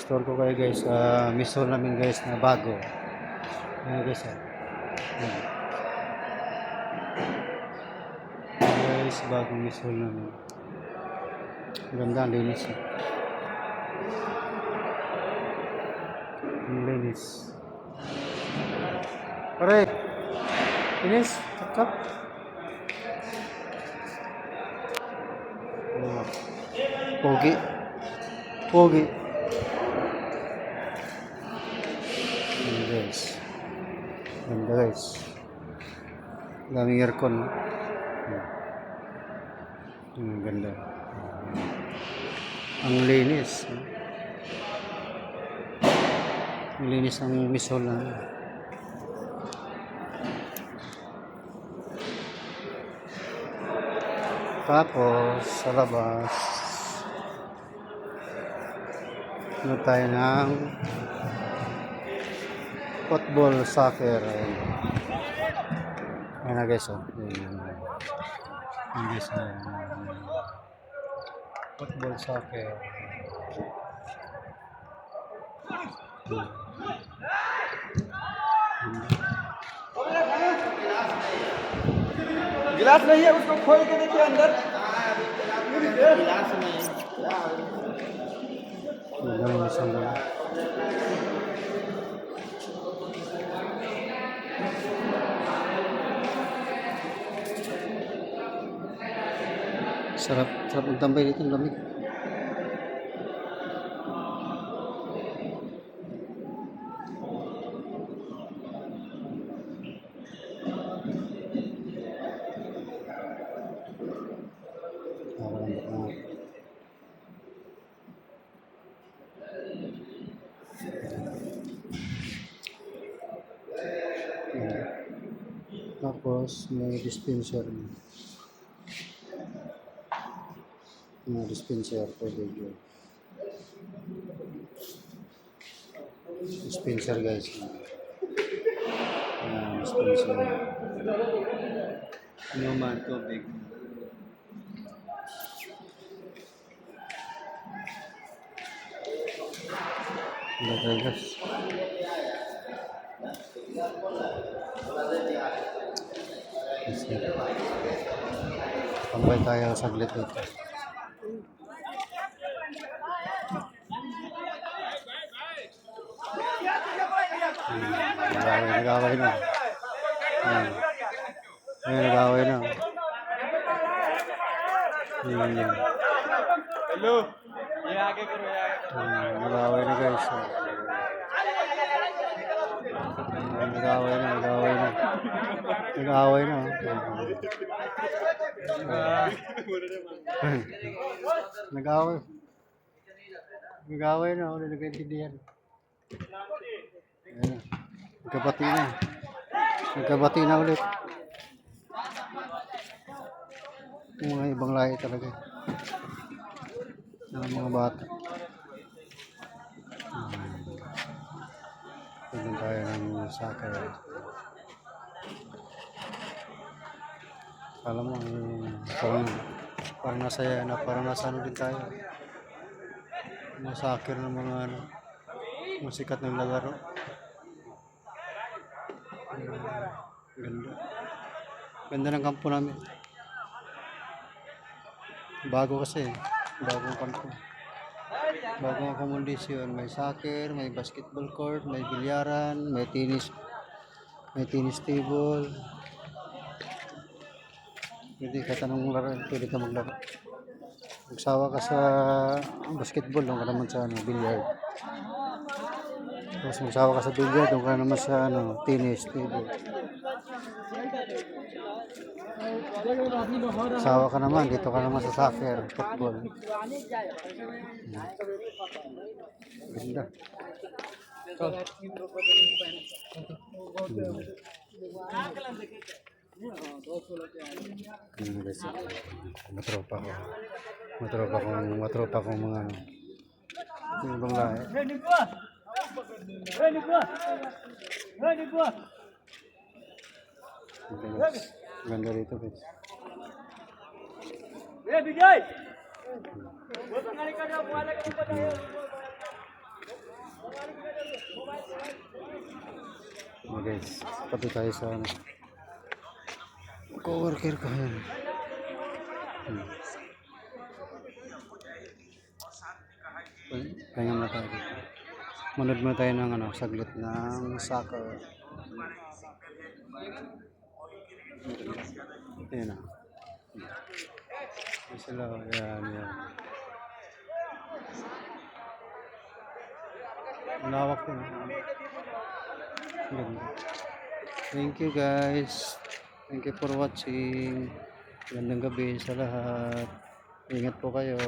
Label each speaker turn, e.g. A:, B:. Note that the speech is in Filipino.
A: store ko kayo guys, misol namin guys na bago. Ayan guys, ayan. Guys, bagong misol namin. Ganda, ang linis. Ang linis. Pare, linis, tap. Pogi. Pogi. Ayan guys. Ganda guys. Daming aircon. Ang ganda. Ang linis. Ang linis ng misol na. Tapos sa labas ano tayo ng football, soccer. Ayan na guys, ayan guys, football, soccer.
B: गिलास नहीं है उसको खोल के देखिए अंदर गिलास नहीं
A: Sarap magtambay dito, ang lamig. Tapos may dispenser. May dispenser pwede yun. Dispenser guys. Dispenser. Ano man, tubig. Ano guys? Tambay tayo saglit dito. Nag-away na. Nag-away na.
B: Hello ये आगे करो
A: Nag-away na guys. Nag-away na. Nag-away na. Nag-away. Nag-away na. Wala nagkaintindihan. Ayan. Nagkabati na ulit. Yung mga ibang lahi talaga. Ang mga bata. Tignan tayo ng soccer. Alam mo, parang nasa ano din tayo. Mga soccer ng mga sikat ng laro. Ganda. Ganda ng kampo namin. Bago kasi. Bagong kampo. Bagong akomodasyon. May soccer, may basketball court, may bilyaran, may tennis table. Pwede ka tanong laro, pwede ka maglaro. Magsawa ka sa basketball, doon ka naman sa billiard. Tapos magsawa ka sa billiard, doon ka naman sa tennis table. Sawa ka naman, dito ka naman sa soccer, football. Ganda. Guys, matropa ko mga ibang lahi. Ganda rito guys.
B: Bigay! Buat ngali ka na, buwala ka pa tayo.
A: Okay guys, tabi tayo sa ano. Coworker ko yan. Pahinga muna tayo dito. Manood muna tayo ng ano, saglit ng soccer. Ayan na. Ayan sila. Ayan, ayan. Ang lawak ko. Ganda. Thank you guys. Thank you for watching. Gandang gabi sa lahat. Ingat po kayo.